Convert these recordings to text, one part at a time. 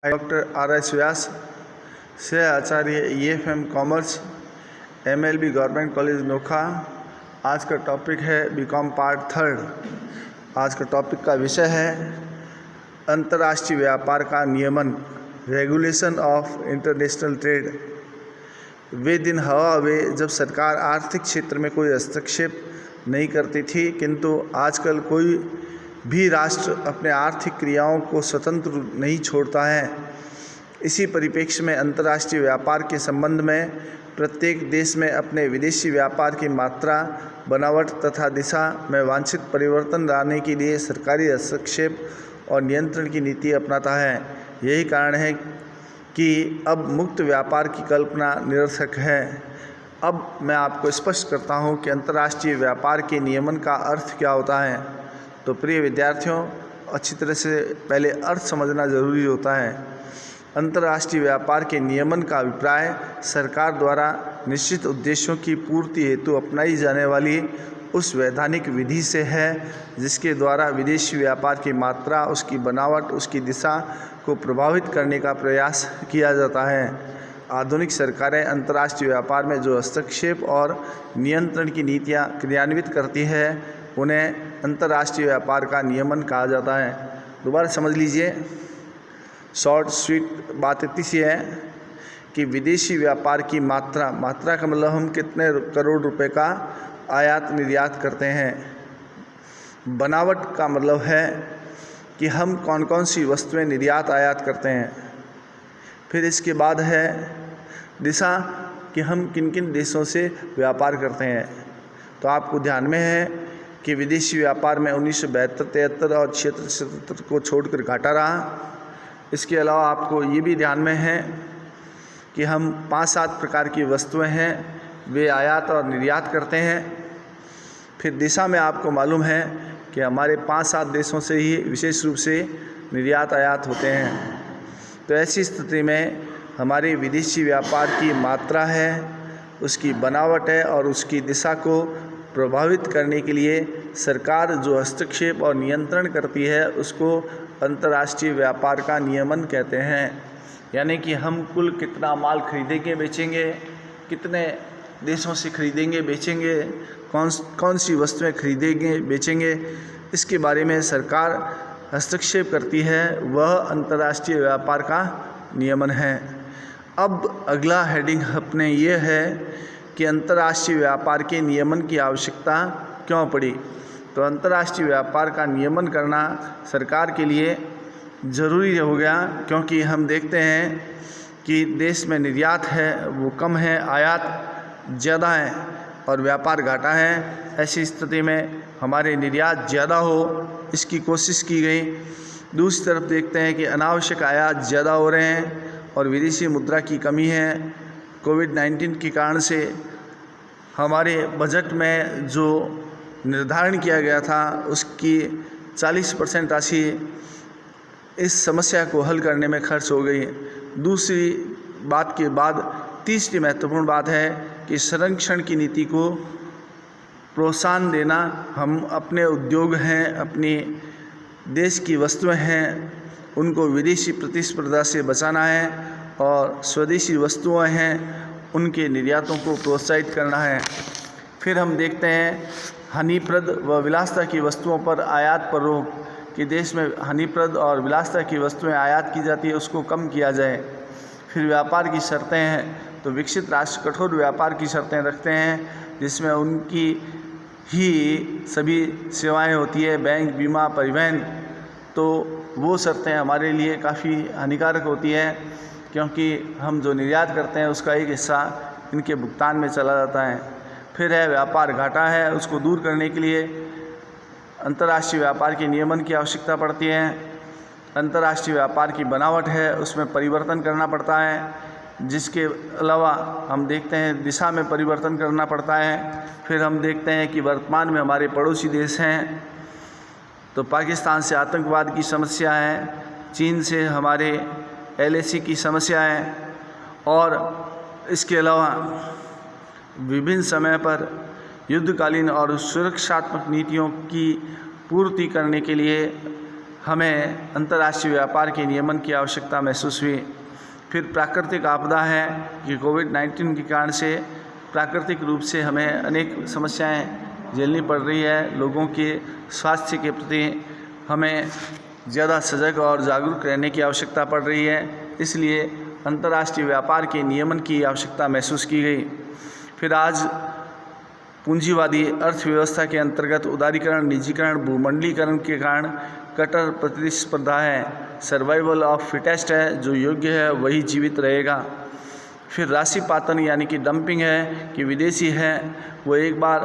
Doctor R.S. व्यास से आचार्य EFM commerce MLB government college Nokha. आज का टॉपिक है बीकॉम पार्ट 3। आज का टॉपिक का विषय है अंतर्राष्ट्रीय व्यापार का नियमन, रेगुलेशन ऑफ इंटरनेशनल ट्रेड। वे दिन हवा हुए जब सरकार आर्थिक क्षेत्र में कोई हस्तक्षेप नहीं करती थी, किंतु आजकल कोई भी राष्ट्र अपने आर्थिक क्रियाओं को स्वतंत्र नहीं छोड़ता है। इसी परिप्रेक्ष्य में अंतर्राष्ट्रीय व्यापार के संबंध में प्रत्येक देश में अपने विदेशी व्यापार की मात्रा, बनावट तथा दिशा में वांछित परिवर्तन लाने के लिए सरकारी हस्तक्षेप और नियंत्रण की नीति अपनाता है। यही कारण है कि अब मुक्त व्यापार की कल्पना निरर्थक है। अब मैं आपको स्पष्ट करता हूं कि अंतर्राष्ट्रीय व्यापार के नियमन का अर्थ क्या होता है। तो प्रिय विद्यार्थियों, अच्छी तरह से पहले अर्थ समझना जरूरी होता है। अंतर्राष्ट्रीय व्यापार के नियमन का अभिप्राय सरकार द्वारा निश्चित उद्देश्यों की पूर्ति हेतु अपनाई जाने वाली उस वैधानिक विधि से है जिसके द्वारा विदेशी व्यापार की मात्रा, उसकी बनावट, उसकी दिशा को प्रभावित करने का प्रयास किया जाता है। आधुनिक सरकारें अंतर्राष्ट्रीय व्यापार में जो हस्तक्षेप और नियंत्रण की नीतियां क्रियान्वित करती है उन्हें अंतर्राष्ट्रीय व्यापार का नियमन कहा जाता है। दोबारा समझ लीजिए, शॉर्ट स्वीट बात इतनी सी है कि विदेशी व्यापार की मात्रा का मतलब हम कितने करोड़ रुपए का आयात निर्यात करते हैं। बनावट का मतलब है कि हम कौन कौन सी वस्तुएं निर्यात आयात करते हैं। फिर इसके बाद है दिशा कि हम किन किन देशों से व्यापार करते हैं। तो आपको ध्यान में है कि विदेशी व्यापार में 1972, 73 और 76 को छोड़कर घाटा रहा। इसके अलावा आपको ये भी ध्यान में है कि हम 5-7 प्रकार की वस्तुएं हैं वे आयात और निर्यात करते हैं। फिर दिशा में आपको मालूम है कि हमारे 5-7 देशों से ही विशेष रूप से निर्यात आयात होते हैं। तो ऐसी स्थिति में हमारे विदेशी व्यापार की मात्रा है, उसकी बनावट है और उसकी दिशा को प्रभावित करने के लिए सरकार जो हस्तक्षेप और नियंत्रण करती है उसको अंतर्राष्ट्रीय व्यापार का नियमन कहते हैं। यानी कि हम कुल कितना माल खरीदेंगे बेचेंगे, कितने देशों से खरीदेंगे बेचेंगे, कौन सी वस्तुएं खरीदेंगे बेचेंगे, इसके बारे में सरकार हस्तक्षेप करती है, वह अंतर्राष्ट्रीय व्यापार का नियमन है। अब अगला हेडिंग अपने ये है कि अंतर्राष्ट्रीय व्यापार के नियमन की आवश्यकता क्यों पड़ी। तो अंतर्राष्ट्रीय व्यापार का नियमन करना सरकार के लिए ज़रूरी हो गया, क्योंकि हम देखते हैं कि देश में निर्यात है वो कम है, आयात ज़्यादा है और व्यापार घाटा है। ऐसी स्थिति में हमारे निर्यात ज़्यादा हो इसकी कोशिश की गई। दूसरी तरफ देखते हैं कि अनावश्यक आयात ज़्यादा हो रहे हैं और विदेशी मुद्रा की कमी है। कोविड-19 के कारण से हमारे बजट में जो निर्धारण किया गया था उसकी 40% राशि इस समस्या को हल करने में खर्च हो गई। दूसरी बात के बाद तीसरी महत्वपूर्ण बात है कि संरक्षण की नीति को प्रोत्साहन देना। हम अपने उद्योग हैं, अपने देश की वस्तुएं हैं, उनको विदेशी प्रतिस्पर्धा से बचाना है और स्वदेशी वस्तुएं हैं उनके निर्यातों को प्रोत्साहित करना है। फिर हम देखते हैं हानिप्रद व विलासिता की वस्तुओं पर आयात पर रोक, कि देश में हानिप्रद और विलासिता की वस्तुएं आयात की जाती है उसको कम किया जाए। फिर व्यापार की शर्तें हैं, तो विकसित राष्ट्र कठोर व्यापार की शर्तें रखते हैं जिसमें उनकी ही सभी सेवाएं होती है, बैंक, बीमा, परिवहन। तो वो शर्तें हमारे लिए काफ़ी हानिकारक होती हैं, क्योंकि हम जो निर्यात करते हैं उसका एक हिस्सा इनके भुगतान में चला जाता है। फिर है व्यापार घाटा है, उसको दूर करने के लिए अंतर्राष्ट्रीय व्यापार के नियमन की आवश्यकता पड़ती है। अंतर्राष्ट्रीय व्यापार की बनावट है, उसमें परिवर्तन करना पड़ता है। जिसके अलावा हम देखते हैं दिशा में परिवर्तन करना पड़ता है। फिर हम देखते हैं कि वर्तमान में हमारे पड़ोसी देश हैं, तो पाकिस्तान से आतंकवाद की समस्या है, चीन से हमारे LAC की समस्या है और इसके अलावा विभिन्न समय पर युद्धकालीन और सुरक्षात्मक नीतियों की पूर्ति करने के लिए हमें अंतर्राष्ट्रीय व्यापार के नियमन की आवश्यकता महसूस हुई। फिर प्राकृतिक आपदा है कि कोविड-19 के कारण से प्राकृतिक रूप से हमें अनेक समस्याएं झेलनी पड़ रही है। लोगों के स्वास्थ्य के प्रति हमें ज़्यादा सजग और जागरूक रहने की आवश्यकता पड़ रही है, इसलिए अंतर्राष्ट्रीय व्यापार के नियमन की आवश्यकता महसूस की गई। फिर आज पूंजीवादी अर्थव्यवस्था के अंतर्गत उदारीकरण, निजीकरण, भूमंडलीकरण के कारण कट्टर प्रतिस्पर्धा है। सर्वाइवल ऑफ फिटेस्ट है, जो योग्य है वही जीवित रहेगा। फिर राशिपातन यानी कि डंपिंग है कि विदेशी है वो एक बार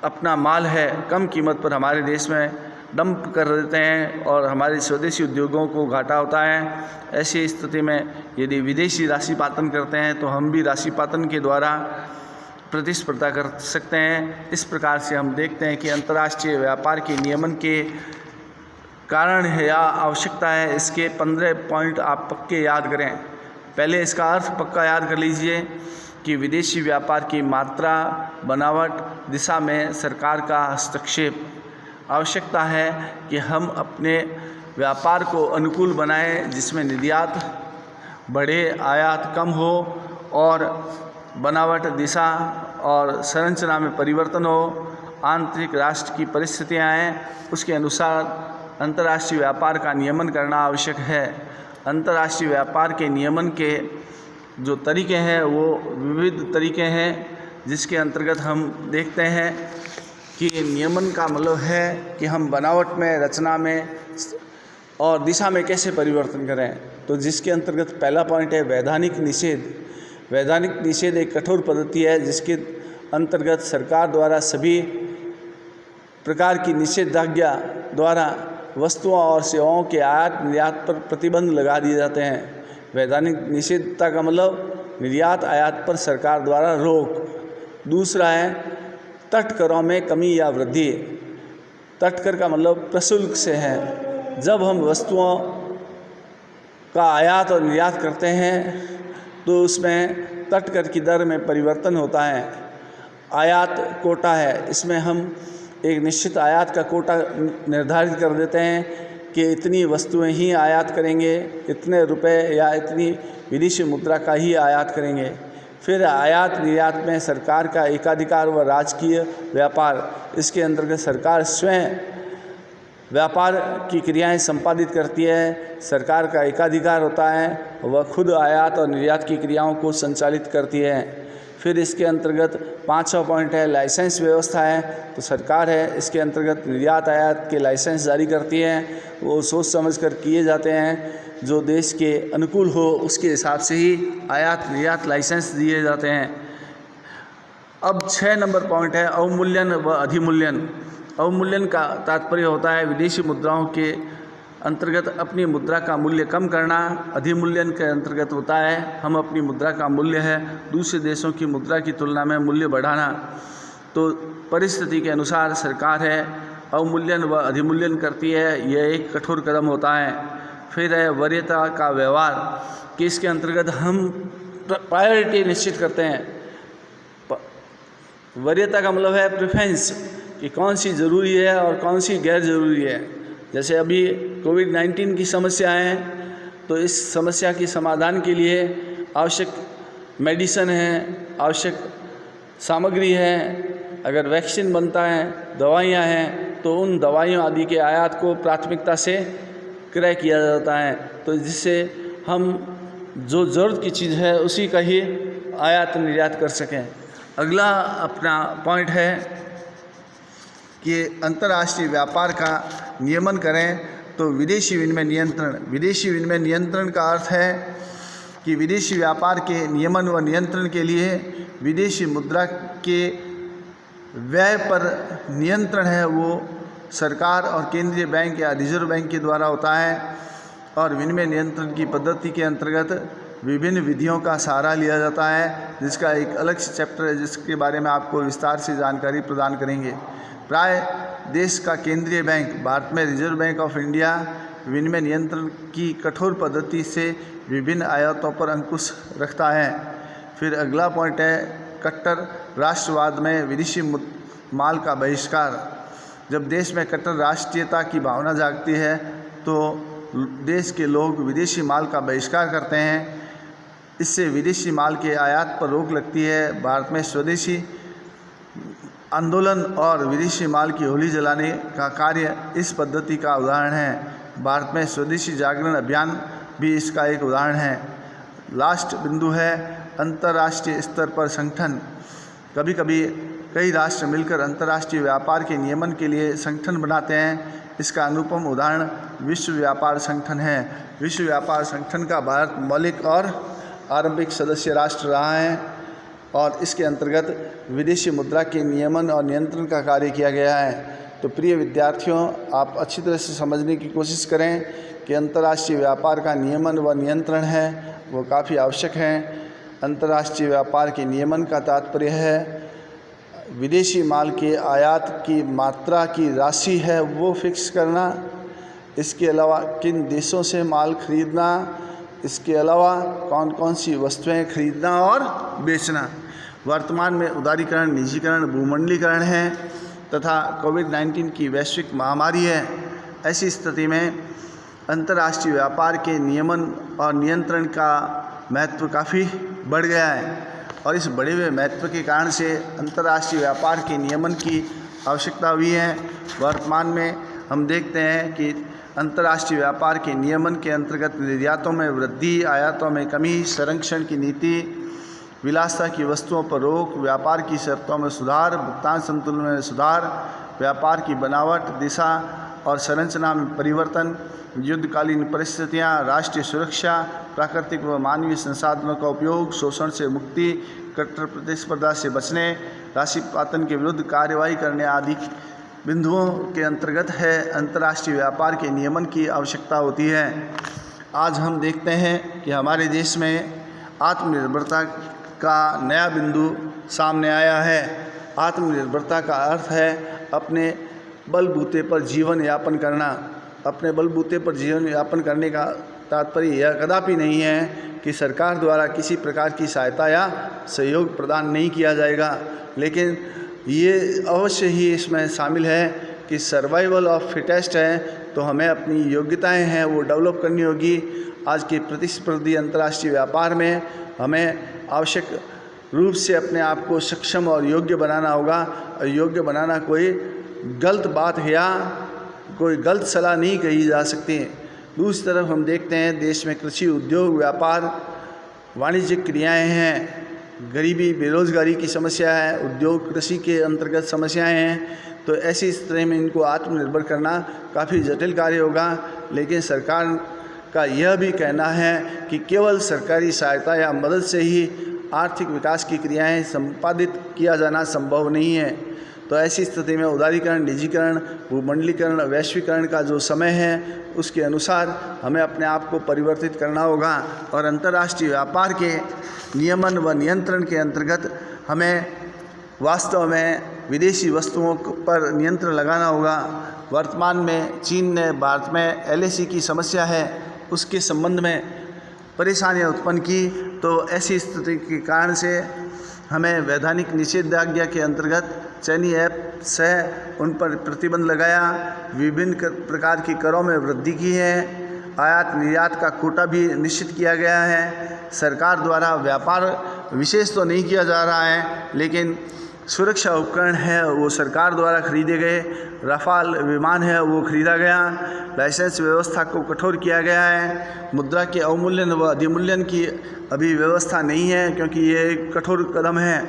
अपना माल है कम कीमत पर हमारे देश में डंप कर देते हैं और हमारे स्वदेशी उद्योगों को घाटा होता है। ऐसी स्थिति में यदि विदेशी राशिपातन करते हैं तो हम भी राशिपातन के द्वारा प्रतिस्पर्धा कर सकते हैं। इस प्रकार से हम देखते हैं कि अंतर्राष्ट्रीय व्यापार के नियमन के कारण है या आवश्यकता है, इसके 15 पॉइंट आप पक्के याद करें। पहले इसका अर्थ पक्का याद कर लीजिए कि विदेशी व्यापार की मात्रा, बनावट, दिशा में सरकार का हस्तक्षेप। आवश्यकता है कि हम अपने व्यापार को अनुकूल बनाएं जिसमें निर्यात बढ़े, आयात कम हो और बनावट, दिशा और संरचना में परिवर्तन हो। आंतरिक राष्ट्र की परिस्थितियां हैं, उसके अनुसार अंतर्राष्ट्रीय व्यापार का नियमन करना आवश्यक है। अंतर्राष्ट्रीय व्यापार के नियमन के जो तरीके हैं वो विविध तरीके हैं, जिसके अंतर्गत हम देखते हैं कि नियमन का मतलब है कि हम बनावट में, रचना में और दिशा में कैसे परिवर्तन करें। तो जिसके अंतर्गत पहला पॉइंट है वैधानिक निषेध। वैधानिक निषेध एक कठोर पद्धति है जिसके अंतर्गत सरकार द्वारा सभी प्रकार की निषेधाज्ञा द्वारा वस्तुओं और सेवाओं के आयात निर्यात पर प्रतिबंध लगा दिए जाते हैं। वैधानिक निषेधता का मतलब निर्यात आयात पर सरकार द्वारा रोक। दूसरा है तट करों में कमी या वृद्धि। तट कर का मतलब प्रशुल्क से है। जब हम वस्तुओं का आयात और निर्यात करते हैं तो उसमें तट कर की दर में परिवर्तन होता है। आयात कोटा है, इसमें हम एक निश्चित आयात का कोटा निर्धारित कर देते हैं कि इतनी वस्तुएं ही आयात करेंगे, इतने रुपए या इतनी विदेशी मुद्रा का ही आयात करेंगे। फिर आयात निर्यात में सरकार का एकाधिकार व राजकीय व्यापार। इसके अंतर्गत सरकार स्वयं व्यापार की क्रियाएं संपादित करती है। सरकार का एकाधिकार होता है, वह खुद आयात और निर्यात की क्रियाओं को संचालित करती है। फिर इसके अंतर्गत 5वां पॉइंट है लाइसेंस व्यवस्था है। तो सरकार है, इसके अंतर्गत निर्यात आयात के लाइसेंस जारी करती है। वो सोच समझ कर किए जाते हैं, जो देश के अनुकूल हो उसके हिसाब से ही आयात निर्यात लाइसेंस दिए जाते हैं। अब 6 नंबर पॉइंट है अवमूल्यन व अधिमूल्यन। अवमूल्यन का तात्पर्य होता है विदेशी मुद्राओं के अंतर्गत अपनी मुद्रा का मूल्य कम करना। अधिमूल्यन के अंतर्गत होता है हम अपनी मुद्रा का मूल्य है दूसरे देशों की मुद्रा की तुलना में मूल्य बढ़ाना। तो परिस्थिति के अनुसार सरकार है अवमूल्यन व अधिमूल्यन करती है, यह एक कठोर कदम होता है। फिर है वरीयता का व्यवहार कि इसके अंतर्गत हम प्रायोरिटी निश्चित करते हैं। वरीयता का मतलब है प्रेफरेंस कि कौन सी ज़रूरी है और कौन सी गैर ज़रूरी है। जैसे अभी कोविड-19 की समस्या है तो इस समस्या की समाधान के लिए आवश्यक मेडिसिन है, आवश्यक सामग्री है। अगर वैक्सीन बनता है, दवाइयाँ हैं, तो उन दवाइयों आदि के आयात को प्राथमिकता से क्रय किया जाता है, तो जिससे हम जो ज़रूरत की चीज़ है उसी का ही आयात निर्यात कर सकें। अगला अपना पॉइंट है कि अंतर्राष्ट्रीय व्यापार का नियमन करें तो विदेशी विनिमय नियंत्रण। विदेशी विनिमय नियंत्रण का अर्थ है कि विदेशी व्यापार के नियमन व नियंत्रण के लिए विदेशी मुद्रा के व्यय पर नियंत्रण है वो सरकार और केंद्रीय बैंक या रिजर्व बैंक के द्वारा होता है। और विनिमय नियंत्रण की पद्धति के अंतर्गत विभिन्न विधियों का सहारा लिया जाता है, जिसका एक अलग से चैप्टर है जिसके बारे में आपको विस्तार से जानकारी प्रदान करेंगे। प्राय देश का केंद्रीय बैंक, भारत में रिजर्व बैंक ऑफ इंडिया, विनिमय नियंत्रण की कठोर पद्धति से विभिन्न आयातों पर अंकुश रखता है। फिर अगला पॉइंट है कट्टर राष्ट्रवाद में विदेशी माल का बहिष्कार। जब देश में कट्टर राष्ट्रीयता की भावना जागती है तो देश के लोग विदेशी माल का बहिष्कार करते हैं। इससे विदेशी माल के आयात पर रोक लगती है। भारत में स्वदेशी आंदोलन और विदेशी माल की होली जलाने का कार्य इस पद्धति का उदाहरण है। भारत में स्वदेशी जागरण अभियान भी इसका एक उदाहरण है। लास्ट बिंदु है अंतर्राष्ट्रीय स्तर पर संगठन। कभी कभी कई राष्ट्र मिलकर अंतर्राष्ट्रीय व्यापार के नियमन के लिए संगठन बनाते हैं। इसका अनुपम उदाहरण विश्व व्यापार संगठन है। विश्व व्यापार संगठन का भारत मौलिक और आरंभिक सदस्य राष्ट्र रहा है और इसके अंतर्गत विदेशी मुद्रा के नियमन और नियंत्रण का कार्य किया गया है। तो प्रिय विद्यार्थियों, आप अच्छी तरह से समझने की कोशिश करें कि अंतर्राष्ट्रीय व्यापार का नियमन व नियंत्रण है वो काफ़ी आवश्यक है। अंतर्राष्ट्रीय व्यापार के नियमन का तात्पर्य है विदेशी माल के आयात की मात्रा की राशि है वो फिक्स करना, इसके अलावा किन देशों से माल खरीदना, इसके अलावा कौन कौन सी वस्तुएं खरीदना और बेचना। वर्तमान में उदारीकरण, निजीकरण, भूमंडलीकरण है तथा कोविड-19 की वैश्विक महामारी है। ऐसी स्थिति में अंतर्राष्ट्रीय व्यापार के नियमन और नियंत्रण का महत्व काफ़ी बढ़ गया है और इस बढ़े हुए महत्व के कारण से अंतर्राष्ट्रीय व्यापार के नियमन की आवश्यकता हुई है। वर्तमान में हम देखते हैं कि अंतर्राष्ट्रीय व्यापार के नियमन के अंतर्गत निर्यातों में वृद्धि, आयातों में कमी, संरक्षण की नीति, विलासिता की वस्तुओं पर रोक, व्यापार की शर्तों में सुधार, भुगतान संतुलन में सुधार, व्यापार की बनावट, दिशा और संरचना में परिवर्तन, युद्धकालीन परिस्थितियां, राष्ट्रीय सुरक्षा, प्राकृतिक व मानवीय संसाधनों का उपयोग, शोषण से मुक्ति, कट्टर प्रतिस्पर्धा से बचने, राशिपातन के विरुद्ध कार्यवाही करने आदि बिंदुओं के अंतर्गत है अंतर्राष्ट्रीय व्यापार के नियमन की आवश्यकता होती है। आज हम देखते हैं कि हमारे देश में आत्मनिर्भरता का नया बिंदु सामने आया है। आत्मनिर्भरता का अर्थ है अपने बलबूते पर जीवन यापन करना। अपने बलबूते पर जीवन यापन करने का तात्पर्य यह कदापि नहीं है कि सरकार द्वारा किसी प्रकार की सहायता या सहयोग प्रदान नहीं किया जाएगा, लेकिन ये अवश्य ही इसमें शामिल है कि सर्वाइवल ऑफ फिटेस्ट है, तो हमें अपनी योग्यताएं हैं वो डेवलप करनी होगी। आज के प्रतिस्पर्धी अंतर्राष्ट्रीय व्यापार में हमें आवश्यक रूप से अपने आप को सक्षम और योग्य बनाना होगा। और योग्य बनाना कोई गलत बात है या कोई गलत सलाह नहीं कही जा सकती। दूसरी तरफ हम देखते हैं देश में कृषि, उद्योग, व्यापार, वाणिज्यिक क्रियाएं हैं, गरीबी, बेरोजगारी की समस्या है, उद्योग कृषि के अंतर्गत समस्याएं हैं। तो ऐसी स्थिति में इनको आत्मनिर्भर करना काफ़ी जटिल कार्य होगा। लेकिन सरकार का यह भी कहना है कि केवल सरकारी सहायता या मदद से ही आर्थिक विकास की क्रियाएं संपादित किया जाना संभव नहीं है। तो ऐसी स्थिति में उदारीकरण, निजीकरण, भूमंडलीकरण, वैश्वीकरण का जो समय है उसके अनुसार हमें अपने आप को परिवर्तित करना होगा और अंतर्राष्ट्रीय व्यापार के नियमन व नियंत्रण के अंतर्गत हमें वास्तव में विदेशी वस्तुओं पर नियंत्रण लगाना होगा। वर्तमान में चीन ने भारत में LAC की समस्या है उसके संबंध में परेशानियां उत्पन्न की। तो ऐसी स्थिति के कारण से हमें वैधानिक निषेधाज्ञा के अंतर्गत चीनी ऐप से उन पर प्रतिबंध लगाया, विभिन्न प्रकार की करों में वृद्धि की है, आयात निर्यात का कोटा भी निश्चित किया गया है। सरकार द्वारा व्यापार विशेष तो नहीं किया जा रहा है, लेकिन सुरक्षा उपकरण है वो सरकार द्वारा खरीदे गए, राफाल विमान है वो खरीदा गया, लाइसेंस व्यवस्था को कठोर किया गया है, मुद्रा के अवमूल्यन व अधिमूल्यन की अभी व्यवस्था नहीं है क्योंकि ये एक कठोर कदम है।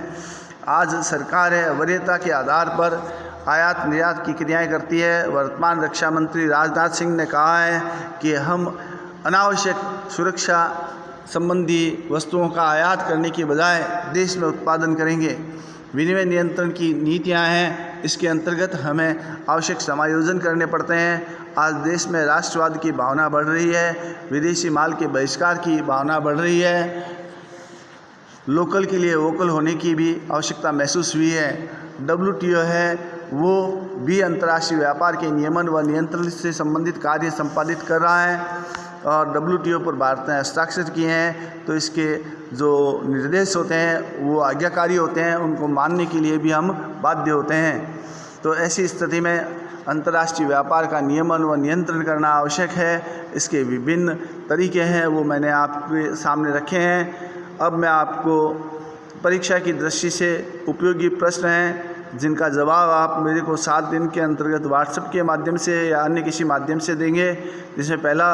आज सरकार वरीयता के आधार पर आयात निर्यात की क्रियाएं करती है। वर्तमान रक्षा मंत्री राजनाथ सिंह ने कहा है कि हम अनावश्यक सुरक्षा संबंधी वस्तुओं का आयात करने की बजाय देश में उत्पादन करेंगे। विनिमय नियंत्रण की नीतियां हैं, इसके अंतर्गत हमें आवश्यक समायोजन करने पड़ते हैं। आज देश में राष्ट्रवाद की भावना बढ़ रही है, विदेशी माल के बहिष्कार की भावना बढ़ रही है, लोकल के लिए वोकल होने की भी आवश्यकता महसूस हुई है। WTO है वो भी अंतर्राष्ट्रीय व्यापार के नियमन व नियंत्रण से संबंधित कार्य संपादित कर रहा है और WTO पर भारत ने हस्ताक्षर किए हैं। तो इसके जो निर्देश होते हैं वो आज्ञाकारी होते हैं, उनको मानने के लिए भी हम बाध्य होते हैं। तो ऐसी स्थिति में अंतर्राष्ट्रीय व्यापार का नियमन व नियंत्रण करना आवश्यक है। इसके विभिन्न तरीके हैं, वो मैंने आपके सामने रखे हैं। अब मैं आपको परीक्षा की दृष्टि से उपयोगी प्रश्न हैं जिनका जवाब आप मेरे को 7 दिन के अंतर्गत व्हाट्सएप के माध्यम से या अन्य किसी माध्यम से देंगे। जिसमें पहला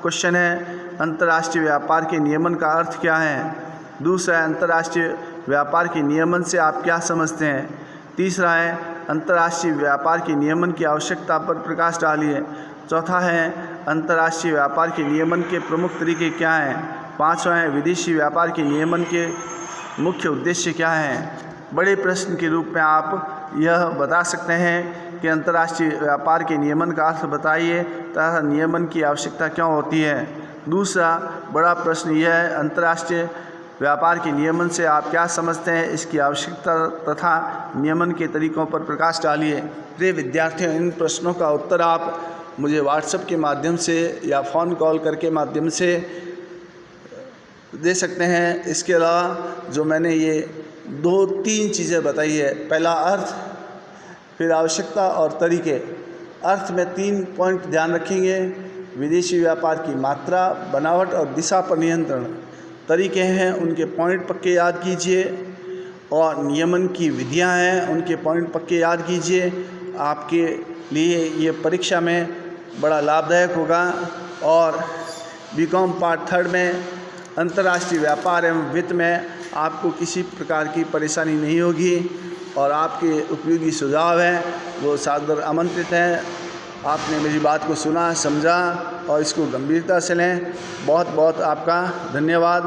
क्वेश्चन है, अंतर्राष्ट्रीय व्यापार के नियमन का अर्थ क्या है। दूसरा है, अंतर्राष्ट्रीय व्यापार के नियमन से आप क्या समझते हैं। तीसरा है, अंतर्राष्ट्रीय व्यापार के नियमन की आवश्यकता पर प्रकाश डालिए। चौथा है, अंतर्राष्ट्रीय व्यापार के नियमन के प्रमुख तरीके क्या हैं। पाँचवा है, विदेशी व्यापार के नियमन के मुख्य उद्देश्य क्या हैं। बड़े प्रश्न के रूप में आप यह बता सकते हैं कि अंतर्राष्ट्रीय व्यापार के नियमन का अर्थ बताइए तथा नियमन की आवश्यकता क्यों होती है। दूसरा बड़ा प्रश्न यह है, अंतर्राष्ट्रीय व्यापार के नियमन से आप क्या समझते हैं, इसकी आवश्यकता तथा नियमन के तरीकों पर प्रकाश डालिए। प्रिय विद्यार्थियों, इन प्रश्नों का उत्तर आप मुझे व्हाट्सएप के माध्यम से या फ़ोन कॉल करके माध्यम से दे सकते हैं। इसके अलावा जो मैंने ये 2-3 चीज़ें बताई है, पहला अर्थ, फिर आवश्यकता और तरीके। अर्थ में 3 पॉइंट ध्यान रखेंगे, विदेशी व्यापार की मात्रा, बनावट और दिशा पर नियंत्रण। तरीके हैं, उनके पॉइंट पक्के याद कीजिए, और नियमन की विधियां हैं, उनके पॉइंट पक्के याद कीजिए। आपके लिए ये परीक्षा में बड़ा लाभदायक होगा। और बीकॉम पार्ट 3 में अंतर्राष्ट्रीय व्यापार एवं वित्त में आपको किसी प्रकार की परेशानी नहीं होगी, और आपके उपयोगी सुझाव हैं वो सादर आमंत्रित हैं। आपने मेरी बात को सुना, समझा और इसको गंभीरता से लें। बहुत बहुत आपका धन्यवाद।